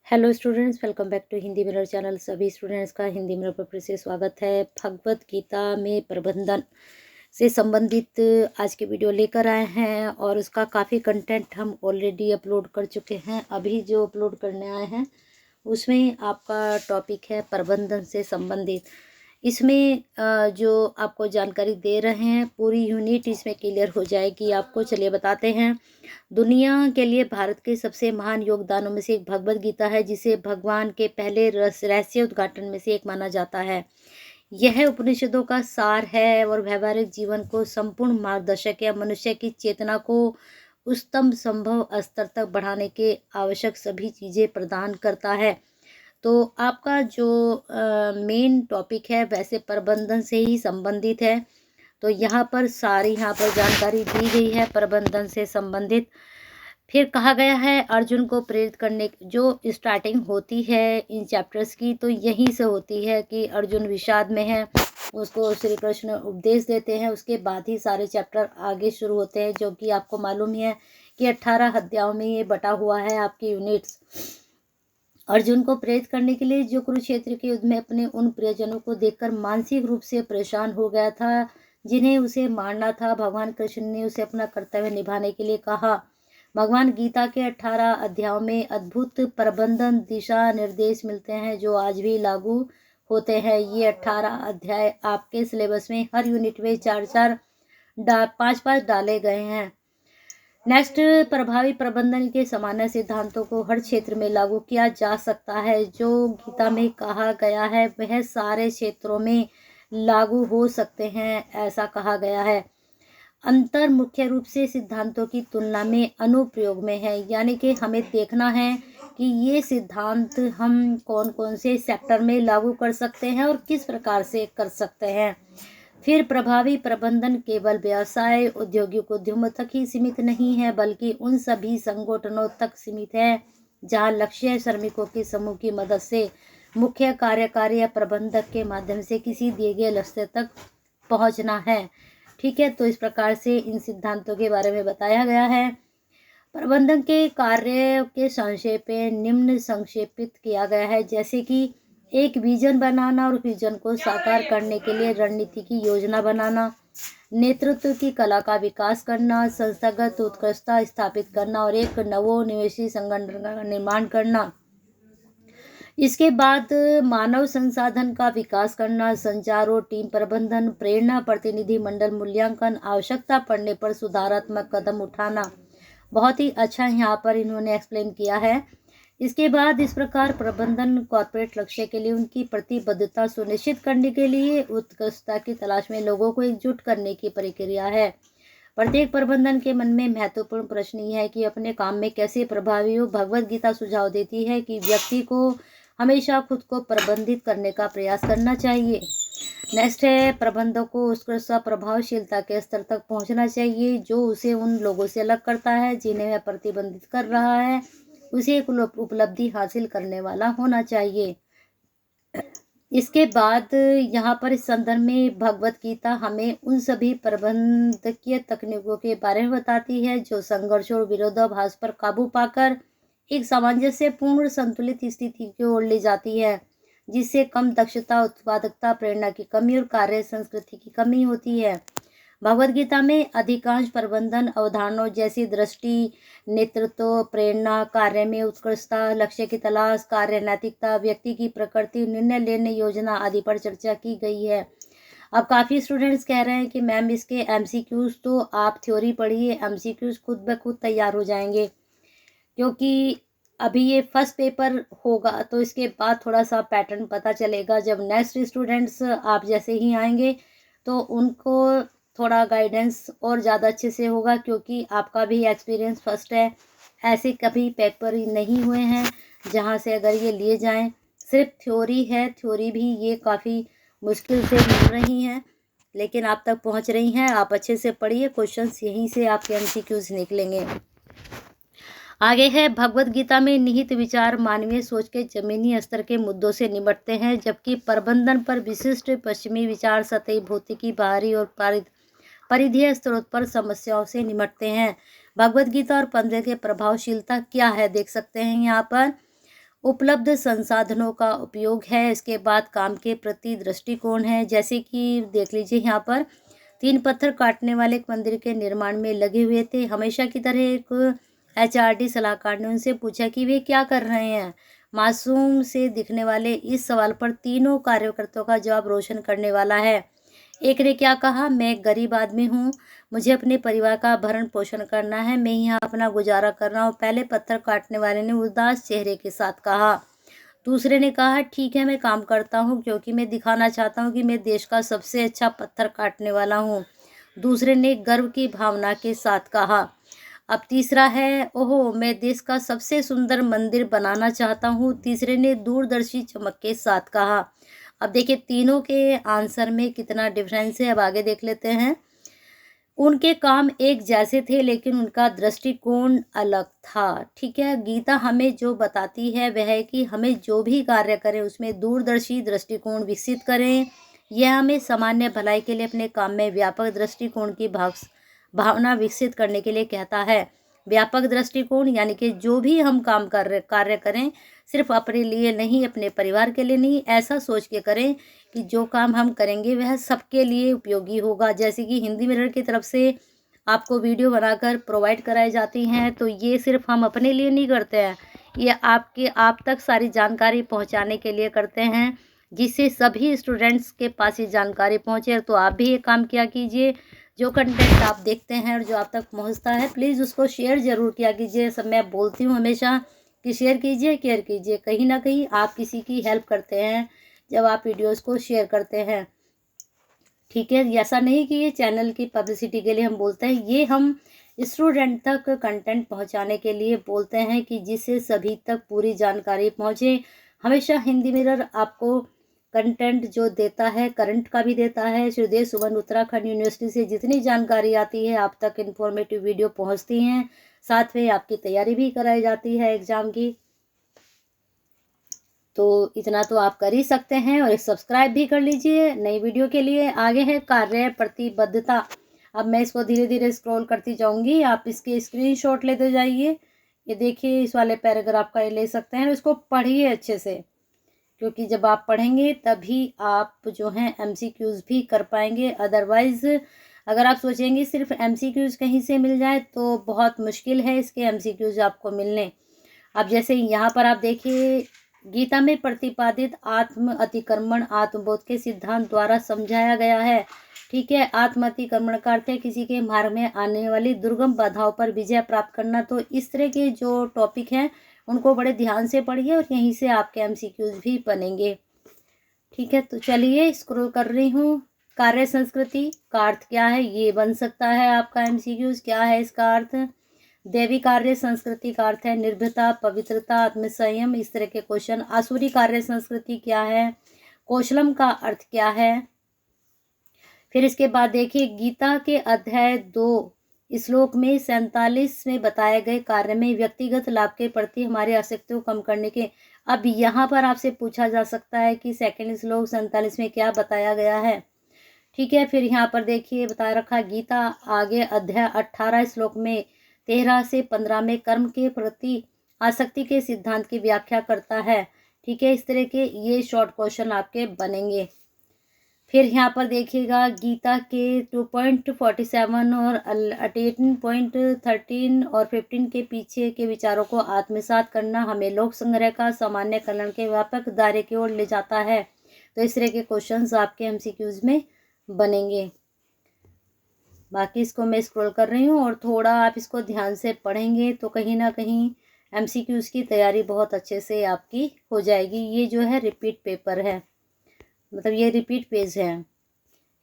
Hello students, welcome back to Hindi Mirror channel. सभी students का Hindi mirror पर फिर से स्वागत है। भगवत गीता में प्रबंधन से संबंधित आज के वीडियो लेकर आए हैं और उसका काफ़ी कंटेंट हम ऑलरेडी अपलोड कर चुके हैं। अभी जो अपलोड करने आए हैं उसमें आपका टॉपिक है प्रबंधन से संबंधित। इसमें जो आपको जानकारी दे रहे हैं पूरी यूनिट इसमें क्लियर हो जाएगी आपको। चलिए बताते हैं। दुनिया के लिए भारत के सबसे महान योगदानों में से एक भगवत गीता है, जिसे भगवान के पहले रहस्य उद्घाटन में से एक माना जाता है। यह उपनिषदों का सार है और व्यवहारिक जीवन को संपूर्ण मार्गदर्शक या मनुष्य की चेतना को उच्चतम संभव स्तर तक बढ़ाने के आवश्यक सभी चीज़ें प्रदान करता है। तो आपका जो मेन टॉपिक है वैसे प्रबंधन से ही संबंधित है। तो यहाँ पर सारी जानकारी दी गई है प्रबंधन से संबंधित। फिर कहा गया है अर्जुन को प्रेरित करने जो स्टार्टिंग होती है इन चैप्टर्स की, तो यहीं से होती है कि अर्जुन विषाद में है, उसको श्री कृष्ण उपदेश देते हैं। उसके बाद ही सारे चैप्टर आगे शुरू होते हैं, जो कि आपको मालूम ही है कि 18 अध्यायों में ये बटा हुआ है आपकी यूनिट्स। अर्जुन को प्रेरित करने के लिए जो कुरुक्षेत्र के युद्ध में अपने उन प्रियजनों को देखकर मानसिक रूप से परेशान हो गया था, जिन्हें उसे मारना था, भगवान कृष्ण ने उसे अपना कर्तव्य निभाने के लिए कहा। भगवान गीता के 18 अध्यायों में अद्भुत प्रबंधन दिशा निर्देश मिलते हैं जो आज भी लागू होते हैं। ये 18 अध्याय आपके सिलेबस में हर यूनिट में 4-4 5-5 डाले गए हैं। नेक्स्ट, प्रभावी प्रबंधन के सामान्य सिद्धांतों को हर क्षेत्र में लागू किया जा सकता है। जो गीता में कहा गया है वह सारे क्षेत्रों में लागू हो सकते हैं, ऐसा कहा गया है। अंतर मुख्य रूप से सिद्धांतों की तुलना में अनुप्रयोग में है, यानी कि हमें देखना है कि ये सिद्धांत हम कौन कौन से सेक्टर में लागू कर सकते हैं और किस प्रकार से कर सकते हैं। फिर प्रभावी प्रबंधन केवल व्यवसाय औद्योगिक उद्यमों तक ही सीमित नहीं है, बल्कि उन सभी संगठनों तक सीमित है जहां लक्ष्य श्रमिकों के समूह की मदद से मुख्य कार्यकारी या प्रबंधक के माध्यम से किसी दिए गए लक्ष्य तक पहुंचना है। ठीक है, तो इस प्रकार से इन सिद्धांतों के बारे में बताया गया है। प्रबंधन के कार्य के संक्षेप में निम्न संक्षेपित किया गया है, जैसे कि एक विजन बनाना और विजन को साकार करने के लिए रणनीति की योजना बनाना, नेतृत्व की कला का विकास करना, संस्थागत उत्कृष्टता स्थापित करना और एक नवोन्मेषी संगठन का निर्माण करना। इसके बाद मानव संसाधन का विकास करना, संचार और टीम प्रबंधन, प्रेरणा, प्रतिनिधि मंडल मूल्यांकन, आवश्यकता पड़ने पर सुधारात्मक कदम उठाना। बहुत ही अच्छा यहाँ पर इन्होंने एक्सप्लेन किया है। इसके बाद इस प्रकार प्रबंधन कॉर्पोरेट लक्ष्य के लिए उनकी प्रतिबद्धता सुनिश्चित करने के लिए उत्कृष्टता की तलाश में लोगों को एकजुट करने की प्रक्रिया है। प्रत्येक प्रबंधन के मन में महत्वपूर्ण प्रश्न यह है कि अपने काम में कैसे प्रभावी हो। भगवत गीता सुझाव देती है कि व्यक्ति को हमेशा खुद को प्रबंधित करने का प्रयास करना चाहिए। नेक्स्ट है, प्रबंधक को उत्कृष्ट प्रभावशीलता के स्तर तक पहुंचना चाहिए जो उसे उन लोगों से अलग करता है जिन्हें वह प्रतिबंधित कर रहा है। उसे एक उपलब्धि हासिल करने वाला होना चाहिए। इसके बाद यहाँ पर इस संदर्भ में भगवत गीता हमें उन सभी प्रबंधकीय तकनीकों के बारे में बताती है जो संघर्ष और विरोधाभास पर काबू पाकर एक सामंजस्यपूर्ण संतुलित स्थिति की ओर ले जाती है, जिससे कम दक्षता, उत्पादकता, प्रेरणा की कमी और कार्य संस्कृति की कमी होती है। भगवद गीता में अधिकांश प्रबंधन अवधारणाओं जैसी दृष्टि, नेतृत्व, प्रेरणा, कार्य में उत्कृष्टता, लक्ष्य की तलाश, कार्य नैतिकता, व्यक्ति की प्रकृति, निर्णय लेने योजना आदि पर चर्चा की गई है। अब काफ़ी स्टूडेंट्स कह रहे हैं कि मैम इसके एमसीक्यूज तो आप थ्योरी पढ़िए, एमसीक्यूज खुद ब खुद तैयार हो जाएंगे, क्योंकि अभी ये फर्स्ट पेपर होगा तो इसके बाद थोड़ा सा पैटर्न पता चलेगा। जब नेक्स्ट स्टूडेंट्स आप जैसे ही आएंगे तो उनको थोड़ा गाइडेंस और ज़्यादा अच्छे से होगा, क्योंकि आपका भी एक्सपीरियंस फर्स्ट है। ऐसे कभी पेपर नहीं हुए हैं जहाँ से अगर ये लिए जाएं, सिर्फ थ्योरी है, थ्योरी भी ये काफ़ी मुश्किल से मिल रही हैं, लेकिन आप तक पहुँच रही हैं। आप अच्छे से पढ़िए, क्वेश्चंस यहीं से आपके एमसीक्यूज निकलेंगे। आगे है, भगवत गीता में निहित विचार मानवीय सोच के जमीनी स्तर के मुद्दों से निपटते हैं, जबकि प्रबंधन पर विशिष्ट पश्चिमी विचार सतही भौतिकी, बाहरी और परिधीय स्रोत पर समस्याओं से निपटते हैं। भगवत गीता और पंद्रह के प्रभावशीलता क्या है देख सकते हैं यहाँ पर। उपलब्ध संसाधनों का उपयोग है। इसके बाद काम के प्रति दृष्टिकोण है, जैसे कि देख लीजिए यहाँ पर 3 पत्थर काटने वाले एक मंदिर के निर्माण में लगे हुए थे। हमेशा की तरह एक एचआरडी सलाहकार ने उनसे पूछा कि वे क्या कर रहे हैं। मासूम से दिखने वाले इस सवाल पर तीनों कार्यकर्ताओं का जवाब रोशन करने वाला है। एक ने क्या कहा, मैं एक गरीब आदमी हूँ, मुझे अपने परिवार का भरण पोषण करना है, मैं यहाँ अपना गुजारा कर रहा हूँ। पहले पत्थर काटने वाले ने उदास चेहरे के साथ कहा। दूसरे ने कहा, ठीक है, मैं काम करता हूँ क्योंकि मैं दिखाना चाहता हूँ कि मैं देश का सबसे अच्छा पत्थर काटने वाला हूँ। दूसरे ने गर्व की भावना के साथ कहा। अब तीसरा है, ओहो, मैं देश का सबसे सुंदर मंदिर बनाना चाहता हूँ। तीसरे ने दूरदर्शी चमक के साथ कहा। अब देखिए तीनों के आंसर में कितना डिफरेंस है। अब आगे देख लेते हैं। उनके काम एक जैसे थे लेकिन उनका दृष्टिकोण अलग था। ठीक है, गीता हमें जो बताती है वह है कि हमें जो भी कार्य करें उसमें दूरदर्शी दृष्टिकोण विकसित करें। यह हमें सामान्य भलाई के लिए अपने काम में व्यापक दृष्टिकोण की भावना विकसित करने के लिए कहता है। व्यापक दृष्टिकोण यानी कि जो भी हम कार्य करें सिर्फ अपने लिए नहीं, अपने परिवार के लिए नहीं, ऐसा सोच के करें कि जो काम हम करेंगे वह सबके लिए उपयोगी होगा। जैसे कि हिंदी मिरर की तरफ से आपको वीडियो बनाकर प्रोवाइड कराई जाती हैं, तो ये सिर्फ हम अपने लिए नहीं करते हैं, ये आप तक सारी जानकारी पहुंचाने के लिए करते हैं, जिससे सभी स्टूडेंट्स के पास ये जानकारी पहुंचे। तो आप भी ये काम किया कीजिए। जो कंटेंट आप देखते हैं और जो आप तक पहुंचता है, प्लीज़ उसको शेयर ज़रूर किया कीजिए। सब मैं बोलती हूँ हमेशा कि शेयर कीजिए, केयर कीजिए। कहीं ना कहीं आप किसी की हेल्प करते हैं जब आप वीडियोस को शेयर करते हैं। ठीक है, ऐसा नहीं कि ये चैनल की पब्लिसिटी के लिए हम बोलते हैं, ये हम स्टूडेंट तक कंटेंट पहुंचाने के लिए बोलते हैं कि जिससे सभी तक पूरी जानकारी पहुंचे। हमेशा हिंदी मिरर आपको कंटेंट जो देता है, करंट का भी देता है। श्रीदेव सुमन उत्तराखंड यूनिवर्सिटी से जितनी जानकारी आती है आप तक इन्फॉर्मेटिव वीडियो पहुंचती हैं। साथ में आपकी तैयारी भी कराई जाती है एग्ज़ाम की। तो इतना तो आप कर ही सकते हैं, और सब्सक्राइब भी कर लीजिए नई वीडियो के लिए। आगे है कार्य प्रतिबद्धता। अब मैं इसको धीरे धीरे स्क्रॉल करती जाऊंगी, आप इसके स्क्रीनशॉट लेते जाइए। ये देखिए, इस वाले पैराग्राफ का ये ले सकते हैं, इसको पढ़िए अच्छे से, क्योंकि जब आप पढ़ेंगे तभी आप जो हैं एमसीक्यूज़ भी कर पाएंगे। अदरवाइज़ अगर आप सोचेंगे सिर्फ एमसीक्यूज़ कहीं से मिल जाए तो बहुत मुश्किल है इसके एमसीक्यूज़ आपको मिलने। अब जैसे यहाँ पर आप देखिए, गीता में प्रतिपादित आत्म अतिक्रमण आत्मबोध के सिद्धांत द्वारा समझाया गया है। ठीक है, आत्म अतिक्रमण का अर्थ है किसी के मार्ग में आने वाली दुर्गम बाधाओं पर विजय प्राप्त करना। तो इस तरह के जो टॉपिक हैं उनको बड़े ध्यान से पढ़िए और यहीं से आपके एमसीक्यूज भी बनेंगे। ठीक है, तो चलिए स्क्रॉल कर रही हूँ। कार्य संस्कृति का अर्थ क्या है, ये बन सकता है आपका एमसीक्यूज। क्या है इसका अर्थ? देवी कार्य संस्कृति का अर्थ है निर्भयता, पवित्रता, आत्मसंयम, इस तरह के क्वेश्चन। आसुरी कार्य संस्कृति क्या है? कौशलम का अर्थ क्या है? फिर इसके बाद देखिए, गीता के अध्याय 2 श्लोक में 47 में बताए गए कार्य में व्यक्तिगत लाभ के प्रति हमारी आसक्ति को कम करने के। अब यहाँ पर आपसे पूछा जा सकता है कि सेकंड श्लोक 47 में क्या बताया गया है। ठीक है, फिर यहाँ पर देखिए बता रखा, गीता आगे अध्याय 18 श्लोक में 13 से 15 में कर्म के प्रति आसक्ति के सिद्धांत की व्याख्या करता है। ठीक है, इस तरह के ये शॉर्ट क्वेश्चन आपके बनेंगे। फिर यहाँ पर देखिएगा, गीता के 2.47 और 18.13 और 15 के पीछे के विचारों को आत्मसात करना हमें लोक संग्रह का सामान्य कल्याण के व्यापक दायरे की ओर ले जाता है। तो इस तरह के क्वेश्चंस आपके एमसीक्यूज में बनेंगे। बाकी इसको मैं स्क्रॉल कर रही हूँ, और थोड़ा आप इसको ध्यान से पढ़ेंगे तो कहीं ना कहीं एमसीक्यूज की तैयारी बहुत अच्छे से आपकी हो जाएगी। ये जो है रिपीट पेपर है, मतलब ये रिपीट पेज है।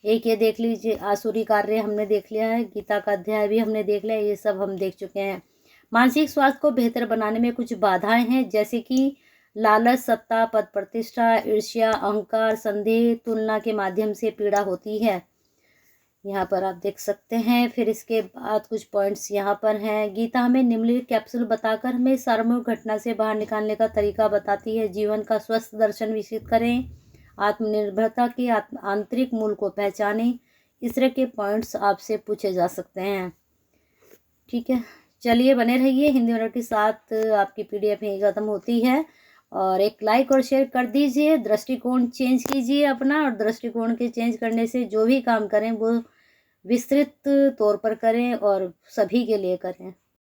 एक ये देख लीजिए, आसुरी कार्य हमने देख लिया है, गीता का अध्याय भी हमने देख लिया है, ये सब हम देख चुके हैं। मानसिक स्वास्थ्य को बेहतर बनाने में कुछ बाधाएं हैं, जैसे कि लालच, सत्ता, पद प्रतिष्ठा, ईर्ष्या, अहंकार, संदेह, तुलना के माध्यम से पीड़ा होती है। यहाँ पर आप देख सकते हैं। फिर इसके बाद कुछ पॉइंट्स यहाँ पर हैं। गीता हमें निम्नलिखित कैप्सूल बताकर हमें सार्वमूहिक घटना से बाहर निकालने का तरीका बताती है। जीवन का स्वस्थ दर्शन विकसित करें, आत्मनिर्भरता के आंतरिक मूल को पहचानें। इस तरह के पॉइंट्स आपसे पूछे जा सकते हैं। ठीक है, चलिए बने रहिए हिंदी मिरर के साथ। आपकी पीडीएफ यहीं ख़त्म होती है, और एक लाइक और शेयर कर दीजिए। दृष्टिकोण चेंज कीजिए अपना, और दृष्टिकोण के चेंज करने से जो भी काम करें वो विस्तृत तौर पर करें और सभी के लिए करें।